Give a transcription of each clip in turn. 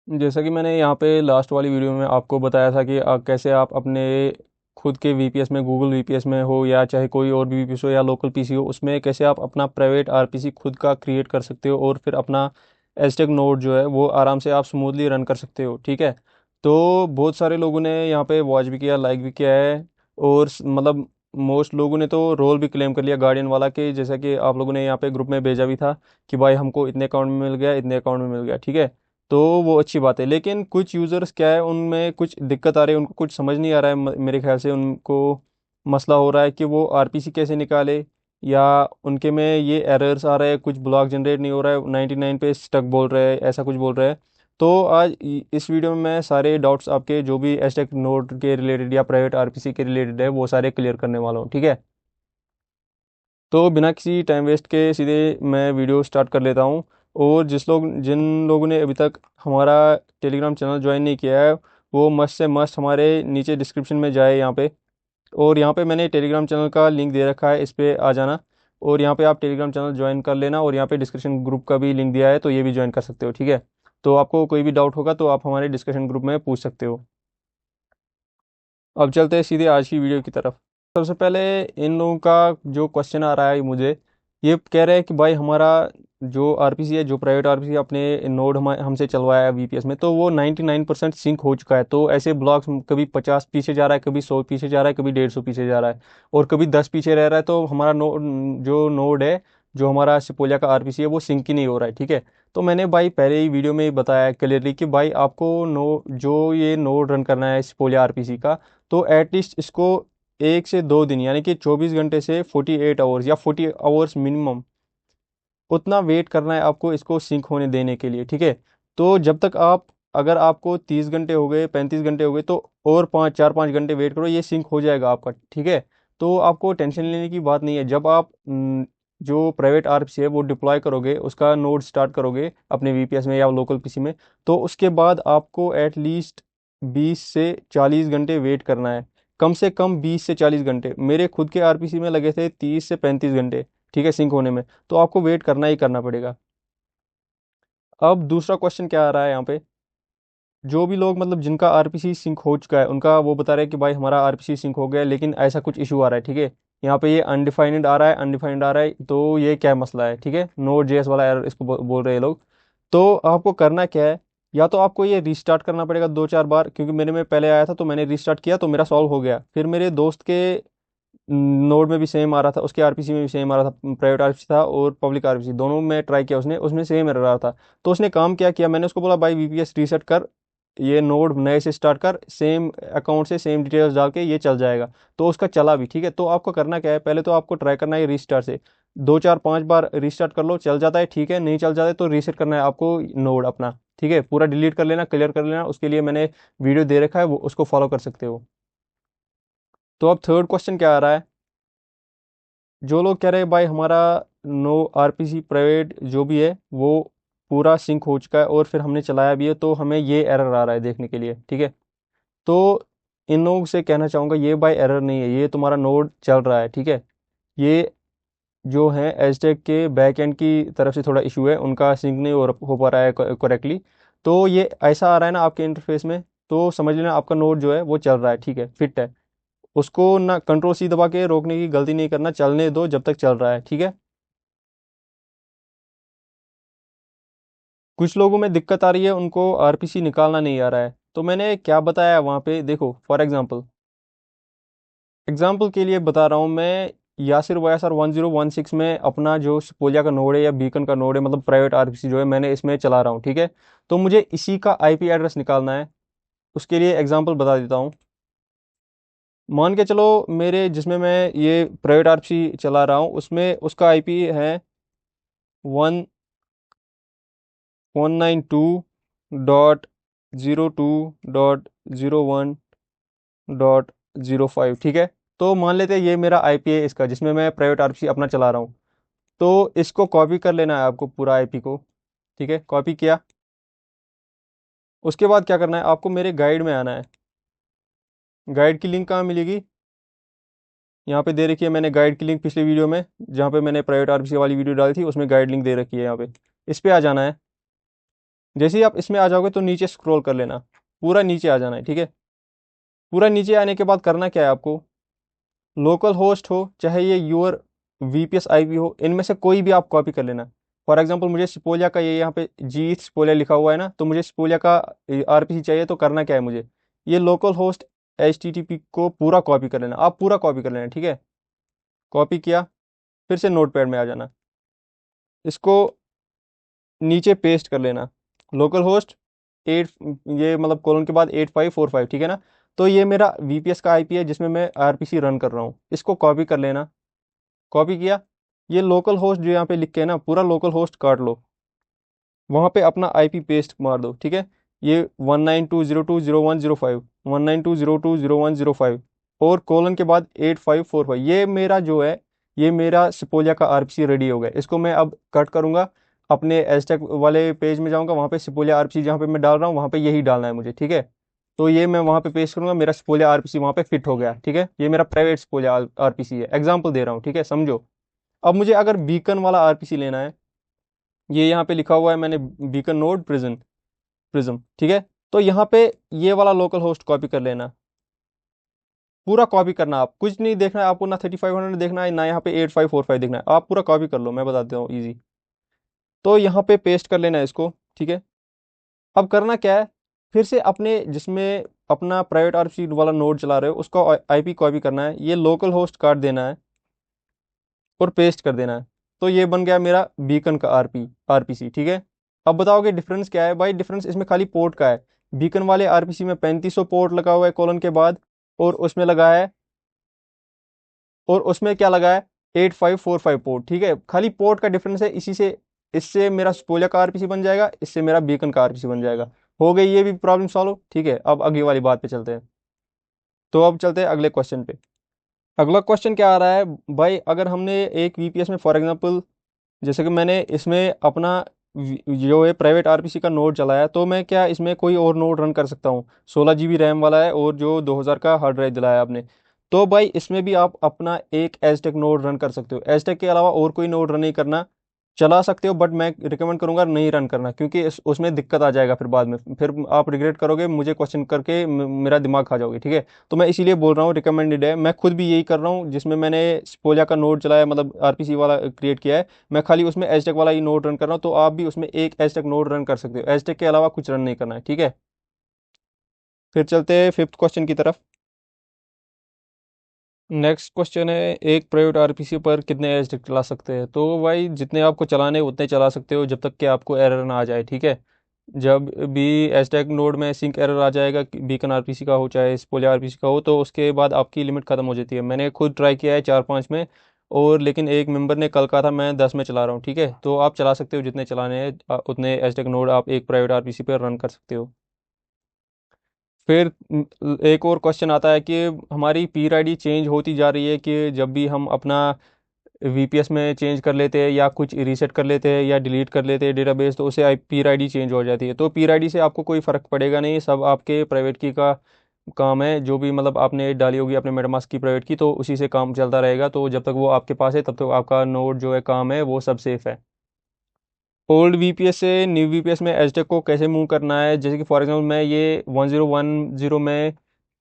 जैसा कि मैंने यहाँ पे लास्ट वाली वीडियो में आपको बताया था कि कैसे आप अपने खुद के वीपीएस में, गूगल वीपीएस में हो या चाहे कोई और भी वीपीएस हो या लोकल पीसी हो, उसमें कैसे आप अपना प्राइवेट आरपीसी खुद का क्रिएट कर सकते हो और फिर अपना एजटेक नोड जो है वो आराम से आप स्मूथली रन कर सकते हो। ठीक है। तो बहुत सारे लोगों ने यहाँ पे वॉच भी किया, लाइक भी किया है, और मतलब मोस्ट लोगों ने तो रोल भी क्लेम कर लिया गार्डियन वाला, कि जैसा कि आप लोगों ने यहाँ पे ग्रुप में भेजा भी था कि भाई हमको इतने अकाउंट में मिल गया, इतने अकाउंट में मिल गया। ठीक है। तो वो अच्छी बात है, लेकिन कुछ यूज़र्स क्या है, उनमें कुछ दिक्कत आ रही है, उनको कुछ समझ नहीं आ रहा है। मेरे ख्याल से उनको मसला हो रहा है कि वो आरपीसी कैसे निकाले, या उनके में ये एरर्स आ रहे हैं, कुछ ब्लॉक जनरेट नहीं हो रहा है, 99 पे स्टक बोल रहे हैं, ऐसा कुछ बोल रहे हैं। तो आज इस वीडियो में मैं सारे डाउट्स आपके जो भी एचटेक नोड के रिलेटेड या प्राइवेट आरपीसी के रिलेटेड है वो सारे क्लियर करने वाला हूँ। ठीक है। तो बिना किसी टाइम वेस्ट के सीधे मैं वीडियो स्टार्ट कर लेता हूँ। और जिन लोगों ने अभी तक हमारा टेलीग्राम चैनल ज्वाइन नहीं किया है, वो मस्ट से मस्ट हमारे नीचे डिस्क्रिप्शन में जाए यहाँ पे। और यहाँ पे मैंने टेलीग्राम चैनल का लिंक दे रखा है, इस पे आ जाना और यहाँ पे आप टेलीग्राम चैनल ज्वाइन कर लेना। और यहाँ पे डिस्कशन ग्रुप का भी लिंक दिया है, तो ये भी ज्वाइन कर सकते हो। ठीक है। तो आपको कोई भी डाउट होगा तो आप हमारे डिस्कशन ग्रुप में पूछ सकते हो। अब चलते हैं सीधे आज की वीडियो की तरफ। सबसे पहले इन लोगों का जो क्वेश्चन आ रहा है मुझे, ये कह रहे हैं कि भाई हमारा जो आरपीसी है, जो प्राइवेट आरपीसी अपने नोड हमसे चलवाया है वीपीएस में, तो वो 99% सिंक हो चुका है। तो ऐसे ब्लॉक्स कभी 50 पीछे जा रहा है, कभी 100 पीछे जा रहा है, कभी 150 पीछे जा रहा है, और कभी 10 पीछे रह रहा है। तो हमारा जो नोड है, जो हमारा सिपोलिया का आरपीसी है, वो सिंक ही नहीं हो रहा है। ठीक है। तो मैंने भाई पहले ही वीडियो में ही बताया क्लियरली कि भाई आपको जो ये नोड रन करना है सिपोलिया आरपीसी का, तो एटलीस्ट इसको 1 से 2 दिन यानी कि 24 घंटे से 48 आवर्स या 40 आवर्स मिनिमम, उतना वेट करना है आपको इसको सिंक होने देने के लिए। ठीक है। तो जब तक आप, अगर आपको 30 घंटे हो गए, 35 घंटे हो गए, तो और 5 4 5 घंटे वेट करो, ये सिंक हो जाएगा आपका। ठीक है। तो आपको टेंशन लेने की बात नहीं है। जब आप जो प्राइवेट आरपीसी है वो डिप्लॉय करोगे, उसका नोड स्टार्ट करोगे अपने वीपीएस में या लोकल पीसी में, तो उसके बाद आपको एटलीस्ट 20 से 40 घंटे वेट करना है। कम से कम 20 से 40 घंटे। मेरे खुद के आरपीसी में लगे थे 30 से 35 घंटे। ठीक है, सिंक होने में। तो आपको वेट करना ही करना पड़ेगा। अब दूसरा क्वेश्चन क्या आ रहा है यहाँ पे, जो भी लोग मतलब जिनका आरपीसी सिंक हो चुका है, उनका वो बता रहे हैं कि भाई हमारा आरपीसी सिंक हो गया है, लेकिन ऐसा कुछ इशू आ रहा है। ठीक है। यहाँ पे ये अनडिफाइंड आ रहा है, अनडिफाइंड आ रहा है, तो ये क्या मसला है। ठीक है, नोड जेएस वाला एरर इसको बोल रहे हैं लोग। तो आपको करना क्या है, या तो आपको ये रीस्टार्ट करना पड़ेगा 2 4 बार, क्योंकि मेरे में पहले आया था तो मैंने रीस्टार्ट किया तो मेरा सॉल्व हो गया। फिर मेरे दोस्त के नोड में भी सेम आ रहा था, उसके आरपीसी में भी सेम आ रहा था, प्राइवेट आरपीसी था और पब्लिक आरपीसी दोनों में ट्राई किया उसने, उसमें सेम एरर रहा था। तो उसने काम क्या किया, मैंने उसको बोला भाई वीपीएस रीसेट कर, ये नोड नए से स्टार्ट कर, सेम अकाउंट से सेम डिटेल्स डाल के ये चल जाएगा। तो उसका चला भी। ठीक है। तो आपको करना क्या है, पहले तो आपको ट्राई करना है रीस्टार्ट से, 2 4 5 बार रीस्टार्ट कर लो, चल जाता है ठीक है, नहीं चल जाता है तो रीसेट करना है आपको नोड अपना। ठीक है, पूरा डिलीट कर लेना, क्लियर कर लेना। उसके लिए मैंने वीडियो दे रखा है, वो उसको फॉलो कर सकते हो। तो अब थर्ड क्वेश्चन क्या आ रहा है, जो लोग कह रहे हैं भाई हमारा नो आरपीसी प्राइवेट जो भी है वो पूरा सिंक हो चुका है और फिर हमने चलाया भी है, तो हमें ये एरर आ रहा है देखने के लिए। ठीक है। तो इन लोगों से कहना चाहूँगा, ये भाई एरर नहीं है, ये तुम्हारा नोड चल रहा है। ठीक है। ये जो है एजटेक के बैक एंड की तरफ से थोड़ा इशू है, उनका सिंक नहीं हो पा रहा है करेक्टली। तो ये ऐसा आ रहा है ना आपके इंटरफेस में, तो समझ लेना आपका नोड जो है वो चल रहा है। ठीक है, फिट है। उसको ना कंट्रोल सी दबा के रोकने की गलती नहीं करना, चलने दो जब तक चल रहा है। ठीक है। कुछ लोगों में दिक्कत आ रही है, उनको आरपीसी निकालना नहीं आ रहा है। तो मैंने क्या बताया वहाँ पे, देखो फॉर एग्जांपल, एग्जांपल के लिए बता रहा हूँ मैं, यासिर वायसर 1016 में अपना जो स्पोलिया का नोड है या बीकन का नोड है, मतलब प्राइवेट आरपीसी जो है, मैंने इसमें चला रहा हूँ। ठीक है। तो मुझे इसी का आईपी एड्रेस निकालना है। उसके लिए एग्जांपल बता देता हूँ। मान के चलो मेरे जिसमें मैं ये प्राइवेट आरपीसी चला रहा हूँ, उसमें उसका आईपी है 1192.02.01.05। ठीक है। तो मान लेते हैं ये मेरा आईपी है इसका, जिसमें मैं प्राइवेट आरपीसी अपना चला रहा हूँ। तो इसको कॉपी कर लेना है आपको, पूरा आईपी को। ठीक है, कॉपी किया। उसके बाद क्या करना है, आपको मेरे गाइड में आना है। गाइड की लिंक कहाँ मिलेगी, यहाँ पे दे रखी है मैंने गाइड की लिंक पिछली वीडियो में, जहाँ पे मैंने प्राइवेट आरपीसी वाली वीडियो डाली थी, उसमें गाइड लिंक दे रखी है यहाँ पे। इस पे आ जाना है। जैसे ही आप इसमें आ जाओगे तो नीचे स्क्रॉल कर लेना, पूरा नीचे आ जाना है, ठीक है। पूरा नीचे आने के बाद करना क्या है आपको, लोकल होस्ट हो चाहे ये यूर वीपीएस आईपी हो, इनमें से कोई भी आप कॉपी कर लेना। फॉर एग्जांपल मुझे स्पोलिया का ये यहाँ पे जी स्पोलिया लिखा हुआ है ना, तो मुझे स्पोलिया का आरपीसी चाहिए, तो करना क्या है मुझे, ये लोकल होस्ट एचटीटीपी को पूरा कॉपी कर लेना, आप पूरा कॉपी कर लेना, ठीक है। कॉपी किया, फिर से नोटपैड में आ जाना, इसको नीचे पेस्ट कर लेना, लोकल होस्ट 8, ये मतलब कोलन के बाद 8545, ठीक है ना। तो ये मेरा वीपीएस का आईपी है जिसमें मैं आरपीसी रन कर रहा हूँ, इसको कॉपी कर लेना। कॉपी किया, ये लोकल होस्ट जो यहाँ पे लिख के है ना, पूरा लोकल होस्ट काट लो, वहाँ पे अपना आईपी पेस्ट मार दो, ठीक है। ये 192.0.0.1.0.5, 192.0.2.0.1.0.5 और कोलन के बाद 8545, ये मेरा जो है, ये मेरा सिपोलिया का आरपीसी रेडी हो गया। इसको मैं अब कट करूंगा, अपने एजटेक वाले पेज में जाऊंगा, वहाँ पे सिपोलिया आरपीसी जहाँ पे मैं डाल रहा हूँ वहाँ पे यही डालना है मुझे, ठीक है। तो ये मैं वहाँ पे पेस्ट करूंगा, मेरा सिपोलिया आरपीसी वहाँ पे फिट हो गया, ठीक है। ये मेरा प्राइवेट सिपोलिया आरपीसी है, एग्जाम्पल दे रहा हूँ, ठीक है, समझो। अब मुझे अगर बीकन वाला आरपीसी लेना है, ये यहाँ पे लिखा हुआ है मैंने, बीकन नोड प्रिज्म, ठीक है। तो यहाँ पे ये वाला लोकल होस्ट कॉपी कर लेना, पूरा कॉपी करना, आप कुछ नहीं देखना है आपको, ना 3500 देखना है, ना यहाँ पे 8545 देखना है, आप पूरा कॉपी कर लो, मैं बता देता हूँ इजी। तो यहाँ पे पेस्ट कर लेना है इसको, ठीक है। अब करना क्या है, फिर से अपने जिसमें अपना प्राइवेट आरपीसी वाला नोड चला रहे हो उसका आईपी कॉपी करना है, ये लोकल होस्ट काट देना है और पेस्ट कर देना है। तो ये बन गया मेरा बीकन का आरपीसी, ठीक है। अब बताओगे डिफरेंस क्या है भाई, डिफरेंस इसमें खाली पोर्ट का है। बीकन वाले आरपीसी में 3500 पोर्ट लगा हुआ है कोलन के बाद, और उसमें लगा है, और उसमें क्या लगा है, 8545 पोर्ट, ठीक है। खाली पोर्ट का डिफरेंस है, इसी से इससे मेरा स्पोलिया का आरपीसी बन जाएगा, इससे मेरा बीकन का आरपीसी बन जाएगा। हो गई ये भी प्रॉब्लम सॉल्व, ठीक है। अब अगली वाली बात पे चलते हैं। तो अब चलते हैं अगले क्वेश्चन पे। अगला क्वेश्चन क्या आ रहा है भाई, अगर हमने एक वीपीएस में फॉर एग्जांपल, जैसे कि मैंने इसमें अपना जो है प्राइवेट आरपीसी का नोड चलाया, तो मैं क्या इसमें कोई और नोड रन कर सकता हूँ, 16 GB रैम वाला है और जो 2000 का हार्ड ड्राइव दिलाया आपने। तो भाई इसमें भी आप अपना एक एजटेक नोड रन कर सकते हो, एजटेक के अलावा और कोई नोड रन नहीं करना। चला सकते हो बट मैं रिकमेंड करूंगा नहीं रन करना, क्योंकि उसमें दिक्कत आ जाएगा फिर बाद में, फिर आप रिग्रेट करोगे, मुझे क्वेश्चन करके मेरा दिमाग खा जाओगे, ठीक है। तो मैं इसीलिए बोल रहा हूँ रिकमेंडेड है, मैं खुद भी यही कर रहा हूँ जिसमें मैंने स्पोलिया का नोड चलाया, मतलब आरपीसी वाला क्रिएट किया है। मैं खाली उसमें एजटेक वाला ही नोड रन कर रहा हूँ, तो आप भी उसमें एक एजटेक नोड रन कर सकते हो, एजटेक के अलावा कुछ रन नहीं करना है, ठीक है। फिर चलते हैं फिफ्थ क्वेश्चन की तरफ। नेक्स्ट क्वेश्चन है, एक प्राइवेट आरपीसी पर कितने एजटेक चला सकते हैं। तो भाई जितने आपको चलाने उतने चला सकते हो, जब तक कि आपको एरर ना आ जाए, ठीक है। जब भी एजटेक नोड में सिंक एरर आ जाएगा, बीकन आरपीसी का हो चाहे स्पोलिया आरपीसी का हो, तो उसके बाद आपकी लिमिट खत्म हो जाती है। मैंने खुद ट्राई किया है 4-5 में, और लेकिन एक मेंबर ने कल कहा था मैं 10 में चला रहा हूँ, ठीक है। तो आप चला सकते हो जितने चलाने हैं, उतने एजटेक नोड आप एक प्राइवेट आरपीसी पर रन कर सकते हो। फिर एक और क्वेश्चन आता है कि हमारी पीर आईडी चेंज होती जा रही है, कि जब भी हम अपना वीपीएस में चेंज कर लेते हैं या कुछ रीसेट कर लेते हैं या डिलीट कर लेते हैं डेटाबेस, तो उसे पीर आईडी चेंज हो जाती है। तो पीर आईडी से आपको कोई फ़र्क पड़ेगा नहीं, सब आपके प्राइवेट की का काम है, जो भी मतलब आपने डाली होगी अपने मेटामास्क की प्राइवेट की, तो उसी से काम चलता रहेगा। तो जब तक वो आपके पास है तब तक आपका नोड जो है काम है वो सब सेफ है। ओल्ड वीपीएस से न्यू वीपीएस में एचटेक को कैसे मूव करना है, जैसे कि फॉर एग्जांपल मैं ये 1010 में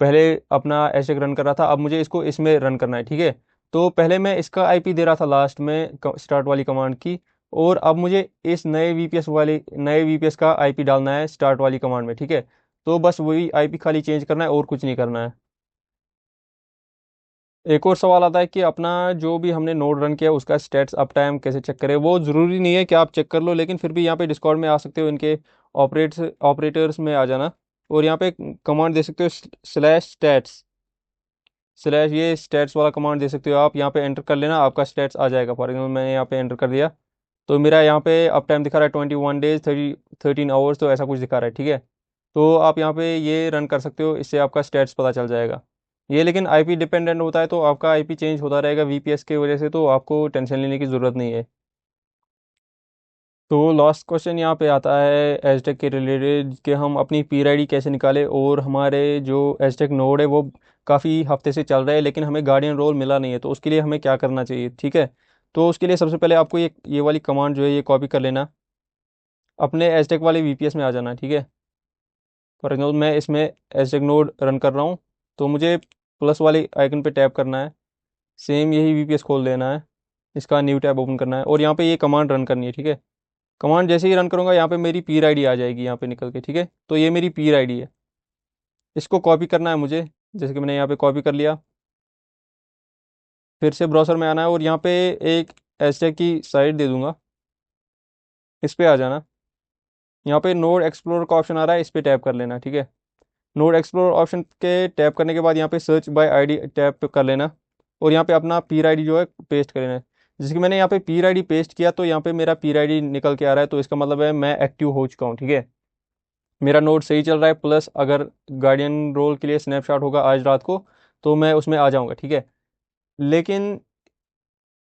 पहले अपना एचटेक रन कर रहा था, अब मुझे इसको इसमें रन करना है, ठीक है। तो पहले मैं इसका आईपी दे रहा था लास्ट में स्टार्ट वाली कमांड की, और अब मुझे इस नए वीपीएस का आईपी डालना है स्टार्ट वाली कमांड में, ठीक है। तो बस वही आईपी खाली चेंज करना है और कुछ नहीं करना है। एक और सवाल आता है कि अपना जो भी हमने नोड रन किया उसका स्टेट्स अप टाइम कैसे चेक करें। वो ज़रूरी नहीं है कि आप चेक कर लो, लेकिन फिर भी यहाँ पे डिस्कॉर्ड में आ सकते हो, इनके ऑपरेटर्स में आ जाना, और यहाँ पे कमांड दे सकते हो /stats, स्लैश ये स्टेट्स वाला कमांड दे सकते हो आप, यहाँ पे एंटर कर लेना, आपका स्टेट्स आ जाएगा। फॉर एग्जाम्पल मैंने यहाँ पे एंटर कर दिया, तो मेरा यहाँ पे अप टाइम दिखा रहा है 21 डेज 13 आवर्स, तो ऐसा कुछ दिखा रहा है, ठीक है। तो आप यहाँ पे ये रन कर सकते हो, इससे आपका स्टेट्स पता चल जाएगा। ये लेकिन आईपी डिपेंडेंट होता है, तो आपका आईपी चेंज होता रहेगा वीपीएस की वजह से, तो आपको टेंशन लेने की ज़रूरत नहीं है। तो लास्ट क्वेश्चन यहाँ पे आता है एजटेक के रिलेटेड, कि हम अपनी पीर आईडी कैसे निकालें, और हमारे जो एजटेक नोड है वो काफ़ी हफ्ते से चल रहा है लेकिन हमें गार्डियन रोल मिला नहीं है, तो उसके लिए हमें क्या करना चाहिए, ठीक है। तो उसके लिए सबसे पहले आपको ये वाली कमांड जो है ये कॉपी कर लेना, अपने एजटेक वाले वीपीएस में आ जाना है, ठीक है। फॉर एग्जाम्पल मैं इसमें एजटेक नोड रन कर रहा हूँ, तो मुझे प्लस वाले आइकन पे टैप करना है। सेम यही वीपीएस खोल लेना है, इसका न्यू टैब ओपन करना है और यहाँ पे ये कमांड रन करनी है, ठीक है। कमांड जैसे ही रन करूँगा यहाँ पे मेरी पीर आईडी आ जाएगी यहाँ पे निकल के, ठीक है। तो ये मेरी पीर आईडी है, इसको कॉपी करना है मुझे। जैसे कि मैंने यहाँ पे कॉपी कर लिया, फिर से ब्राउज़र में आना है और यहाँ पे एक एजटेक की साइट दे दूंगा, इस पे आ जाना। यहाँ पे नोड एक्सप्लोरर का ऑप्शन आ रहा है, इस पे टैप कर लेना, ठीक है। नोड एक्सप्लोरर ऑप्शन के टैप करने के बाद यहाँ पे सर्च बाय आईडी टैप कर लेना और यहाँ पे अपना पीर आईडी जो है पेस्ट कर लेना है। जैसे कि मैंने यहाँ पे पीर आईडी पेस्ट किया तो यहाँ पे मेरा पीर आईडी निकल के आ रहा है, तो इसका मतलब है मैं एक्टिव हो चुका हूँ, ठीक है। मेरा नोड सही चल रहा है, प्लस अगर गार्डियन रोल के लिए स्नैपशॉट होगा आज रात को तो मैं उसमें आ जाऊँगा, ठीक है। लेकिन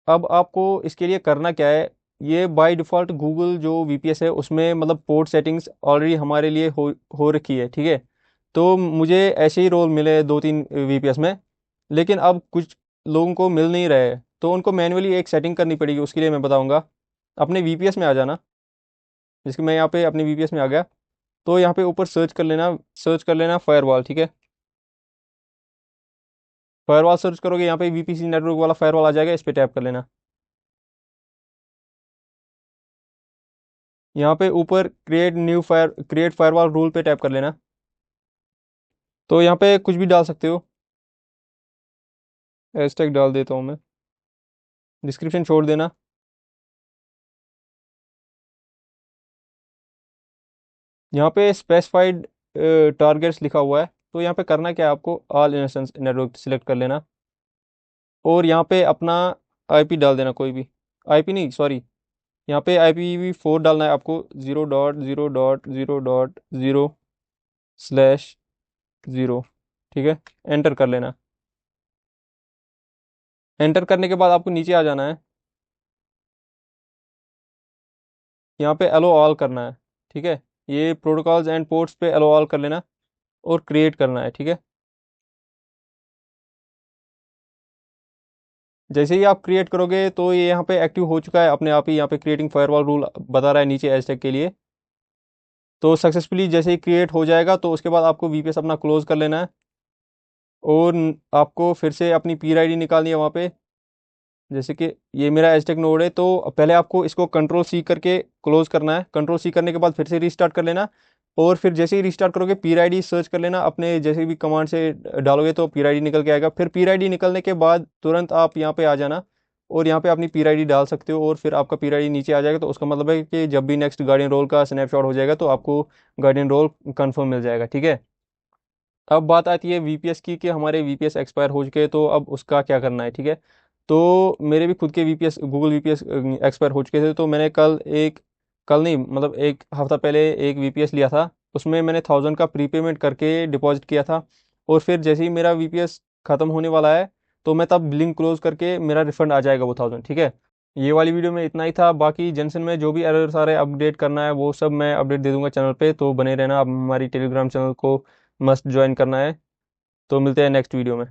अब आपको इसके लिए करना क्या है, ये बाय डिफ़ॉल्ट गूगल जो वीपीएस है उसमें मतलब पोर्ट सेटिंग्स ऑलरेडी हमारे लिए हो रखी है, ठीक है। तो मुझे ऐसे ही रोल मिले 2-3 वीपीएस में, लेकिन अब कुछ लोगों को मिल नहीं रहे हैं, तो उनको मैन्युअली एक सेटिंग करनी पड़ेगी। उसके लिए मैं बताऊंगा, अपने वीपीएस में आ जाना। जैसे मैं यहाँ पे अपने वीपीएस में आ गया, तो यहाँ पे ऊपर सर्च कर लेना फायरवॉल, ठीक है। फायरवॉल सर्च करोगे, यहाँ पे वीपीसी नेटवर्क वाला फायरवॉल आ जाएगा, इस पे टैप कर लेना। यहाँ पे ऊपर क्रिएट फायरवॉल रूल पे टैप कर लेना। तो यहाँ पे कुछ भी डाल सकते हो, हैशटैग डाल देता हूँ मैं, डिस्क्रिप्शन छोड़ देना। यहाँ पे स्पेसिफाइड टारगेट्स लिखा हुआ है, तो यहाँ पे करना क्या है आपको, ऑल इंस्टेंस नेटवर्क सिलेक्ट कर लेना और यहाँ पे अपना आईपी डाल देना, कोई भी आईपी नहीं, सॉरी, यहाँ पे IPv4 डालना है आपको, 0.0.0.0/0, ठीक है। एंटर कर लेना। एंटर करने के बाद आपको नीचे आ जाना है, यहाँ पे अलो ऑल करना है, ठीक है। ये प्रोटोकॉल्स एंड पोर्ट्स पे अलो ऑल कर लेना और क्रिएट करना है, ठीक है। जैसे ही आप क्रिएट करोगे तो ये यहाँ पे एक्टिव हो चुका है अपने आप ही, यहाँ पे क्रिएटिंग फायरवॉल रूल बता रहा है नीचे एजटेक के लिए। तो सक्सेसफुली जैसे ही क्रिएट हो जाएगा तो उसके बाद आपको वीपीएस अपना क्लोज कर लेना है और आपको फिर से अपनी पीर आईडी निकालनी है वहाँ पे। जैसे कि ये मेरा एजटेक नोड है, तो पहले आपको इसको कंट्रोल सी करके क्लोज करना है। कंट्रोल सी करने के बाद फिर से रीस्टार्ट कर लेना और फिर जैसे ही रीस्टार्ट करोगे पीर आईडी सर्च कर लेना, अपने जैसे भी कमांड से डालोगे तो पीर आईडी निकल के आएगा। फिर पीर आईडी निकलने के बाद तुरंत आप यहाँ पे आ जाना और यहाँ पे अपनी पीर आईडी डाल सकते हो और फिर आपका पीर आईडी नीचे आ जाएगा। तो उसका मतलब है कि जब भी नेक्स्ट गार्डियन रोल का स्नैपशॉट हो जाएगा तो आपको गार्डियन रोल कन्फर्म मिल जाएगा, ठीक है। अब बात आती है वीपीएस की, कि हमारे वीपीएस एक्सपायर हो चुके हैं तो अब उसका क्या करना है, ठीक है। तो मेरे भी खुद के वीपीएस, गूगल वीपीएस एक्सपायर हो चुके थे, तो मैंने कल नहीं मतलब एक हफ्ता पहले एक वीपीएस लिया था। उसमें मैंने 1000 का प्रीपेमेंट करके डिपॉजिट किया था और फिर जैसे ही मेरा वीपीएस ख़त्म होने वाला है तो मैं तब लिंक क्लोज करके मेरा रिफंड आ जाएगा वो 1000, ठीक है। ये वाली वीडियो में इतना ही था। बाकी जंक्शन में जो भी एरर सारे अपडेट करना है वो सब मैं अपडेट दे दूंगा चैनल पे, तो बने रहना। आप हमारी टेलीग्राम चैनल को मस्ट ज्वाइन करना है। तो मिलते हैं नेक्स्ट वीडियो में।